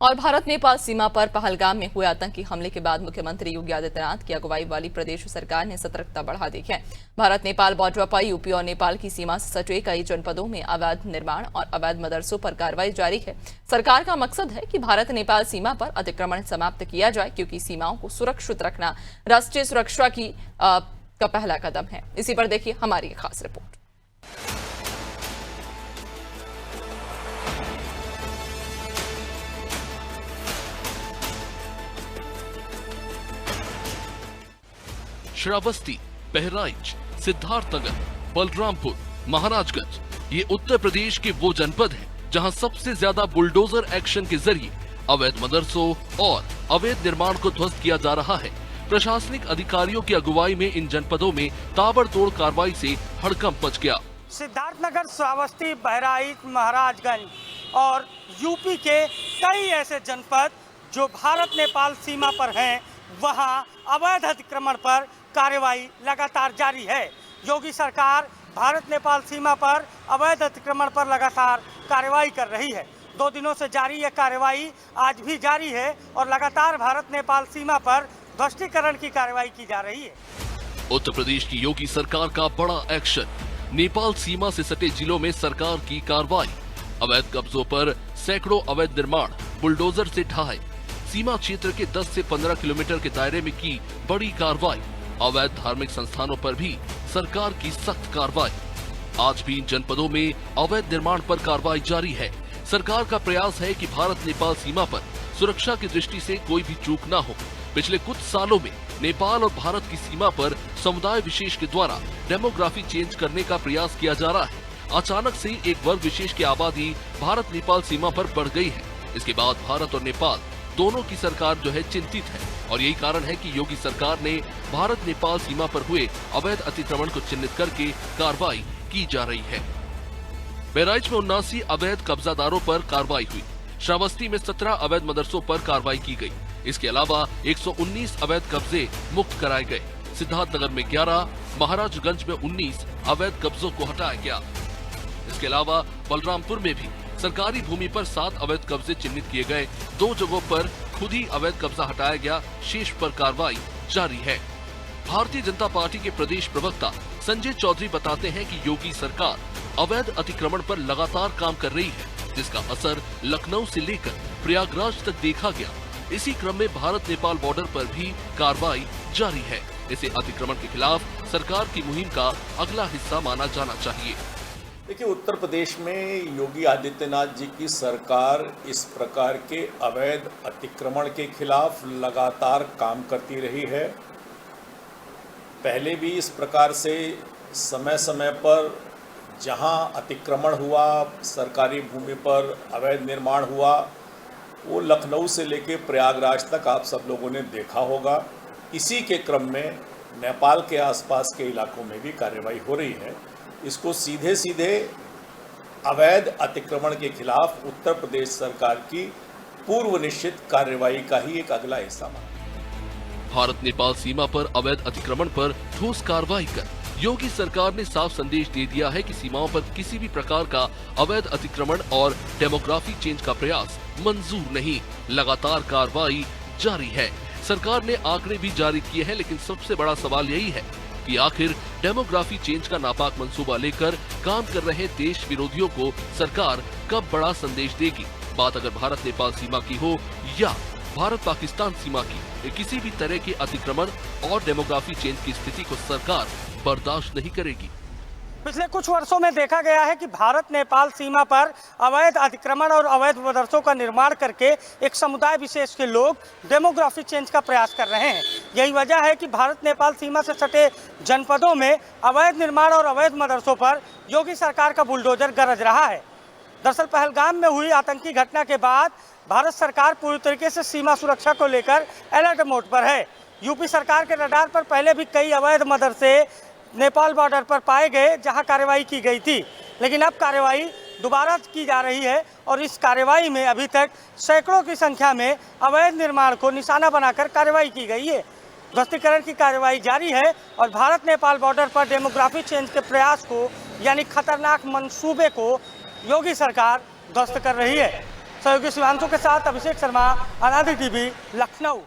और भारत नेपाल सीमा पर पहलगाम में हुए आतंकी हमले के बाद मुख्यमंत्री योगी आदित्यनाथ की अगुवाई वाली प्रदेश सरकार ने सतर्कता बढ़ा दी है। भारत नेपाल बॉर्डर पर यूपी और नेपाल की सीमा से सटे कई जनपदों में अवैध निर्माण और अवैध मदरसों पर कार्रवाई जारी है। सरकार का मकसद है कि भारत नेपाल सीमा पर अतिक्रमण समाप्त किया जाए, क्योंकि सीमाओं को सुरक्षित रखना राष्ट्रीय सुरक्षा का पहला कदम है। इसी पर देखिए हमारी खास रिपोर्ट। श्रावस्ती, बहराइच, सिद्धार्थनगर, बलरामपुर, महाराजगंज ये उत्तर प्रदेश के वो जनपद हैं जहां सबसे ज्यादा बुलडोजर एक्शन के जरिए अवैध मदरसों और अवैध निर्माण को ध्वस्त किया जा रहा है। प्रशासनिक अधिकारियों की अगुवाई में इन जनपदों में ताबड़तोड़ कार्रवाई से हड़कंप मच गया। सिद्धार्थनगर, श्रावस्ती, बहराइच, महाराजगंज और यूपी के कई ऐसे जनपद जो भारत नेपाल सीमा पर हैं, वहां अवैध अतिक्रमण पर कार्रवाई लगातार जारी है। योगी सरकार भारत नेपाल सीमा पर अवैध अतिक्रमण पर लगातार कार्रवाई कर रही है। 2 दिनों से जारी यह कार्रवाई आज भी जारी है और लगातार भारत नेपाल सीमा पर ध्वस्तीकरण की कार्रवाई की जा रही है। उत्तर प्रदेश की योगी सरकार का बड़ा एक्शन। नेपाल सीमा से सटे जिलों में सरकार की कार्रवाई। अवैध कब्जों पर सैकड़ों अवैध निर्माण बुलडोजर से ढहाए। सीमा क्षेत्र के 10 से 15 किलोमीटर के दायरे में की बड़ी कार्रवाई। अवैध धार्मिक संस्थानों पर भी सरकार की सख्त कार्रवाई। आज भी इन जनपदों में अवैध निर्माण पर कार्रवाई जारी है। सरकार का प्रयास है कि भारत नेपाल सीमा पर सुरक्षा की दृष्टि से कोई भी चूक न हो। पिछले कुछ सालों में नेपाल और भारत की सीमा पर समुदाय विशेष के द्वारा डेमोग्राफी चेंज करने का प्रयास किया जा रहा है। अचानक से एक वर्ग विशेष की आबादी भारत नेपाल सीमा पर बढ़ गई है। इसके बाद भारत और नेपाल दोनों की सरकार जो है चिंतित है और यही कारण है कि योगी सरकार ने भारत नेपाल सीमा पर हुए अवैध अतिक्रमण को चिन्हित करके कार्रवाई की जा रही है। बहराइच में 79 अवैध कब्जादारों पर कार्रवाई हुई। श्रावस्ती में 17 अवैध मदरसों पर कार्रवाई की गई। इसके अलावा 119 अवैध कब्जे मुक्त कराए गए। सिद्धार्थनगर में 11, महाराजगंज में 19 अवैध कब्जों को हटाया गया। इसके अलावा बलरामपुर में भी सरकारी भूमि पर 7 अवैध कब्जे चिन्हित किए गए। 2 जगहों पर खुद ही अवैध कब्जा हटाया गया। शेष पर कार्रवाई जारी है। भारतीय जनता पार्टी के प्रदेश प्रवक्ता संजय चौधरी बताते हैं कि योगी सरकार अवैध अतिक्रमण पर लगातार काम कर रही है, जिसका असर लखनऊ से लेकर प्रयागराज तक देखा गया। इसी क्रम में भारत नेपाल बॉर्डर पर भी कार्रवाई जारी है। इसे अतिक्रमण के खिलाफ सरकार की मुहिम का अगला हिस्सा माना जाना चाहिए। देखिए, उत्तर प्रदेश में योगी आदित्यनाथ जी की सरकार इस प्रकार के अवैध अतिक्रमण के खिलाफ लगातार काम करती रही है। पहले भी इस प्रकार से समय समय पर जहां अतिक्रमण हुआ, सरकारी भूमि पर अवैध निर्माण हुआ, वो लखनऊ से लेकर प्रयागराज तक आप सब लोगों ने देखा होगा। इसी के क्रम में नेपाल के आसपास के इलाकों में भी कार्रवाई हो रही है। इसको सीधे सीधे अवैध अतिक्रमण के खिलाफ उत्तर प्रदेश सरकार की पूर्व निश्चित कार्रवाई का ही एक अगला हिस्सा माना। भारत नेपाल सीमा पर अवैध अतिक्रमण पर ठोस कार्रवाई कर योगी सरकार ने साफ संदेश दे दिया है कि सीमाओं पर किसी भी प्रकार का अवैध अतिक्रमण और डेमोग्राफी चेंज का प्रयास मंजूर नहीं। लगातार कार्रवाई जारी है। सरकार ने आंकड़े भी जारी किए हैं, लेकिन सबसे बड़ा सवाल यही है कि आखिर डेमोग्राफी चेंज का नापाक मंसूबा लेकर काम कर रहे देश विरोधियों को सरकार कब बड़ा संदेश देगी। बात अगर भारत नेपाल सीमा की हो या भारत पाकिस्तान सीमा की, किसी भी तरह के अतिक्रमण और डेमोग्राफी चेंज की स्थिति को सरकार बर्दाश्त नहीं करेगी। पिछले कुछ वर्षों में देखा गया है कि भारत नेपाल सीमा पर अवैध अतिक्रमण और अवैध मदरसों का निर्माण करके एक समुदाय विशेष के लोग डेमोग्राफी चेंज का प्रयास कर रहे हैं। यही वजह है कि भारत नेपाल सीमा से सटे जनपदों में अवैध निर्माण और अवैध मदरसों पर योगी सरकार का बुलडोजर गरज रहा है। दरअसल पहलगाम में हुई आतंकी घटना के बाद भारत सरकार पूरी तरीके से सीमा सुरक्षा को लेकर अलर्ट मोड पर है। यूपी सरकार के रडार पर पहले भी कई अवैध मदरसे नेपाल बॉर्डर पर पाए गए, जहां कार्रवाई की गई थी, लेकिन अब कार्रवाई दोबारा की जा रही है और इस कार्रवाई में अभी तक सैकड़ों की संख्या में अवैध निर्माण को निशाना बनाकर कार्रवाई की गई है। ध्वस्तीकरण की कार्रवाई जारी है और भारत नेपाल बॉर्डर पर डेमोग्राफी चेंज के प्रयास को यानी खतरनाक मंसूबे को योगी सरकार ध्वस्त कर रही है। सहयोगी शिवांशु के साथ अभिषेक शर्मा, अनादि टीवी, लखनऊ।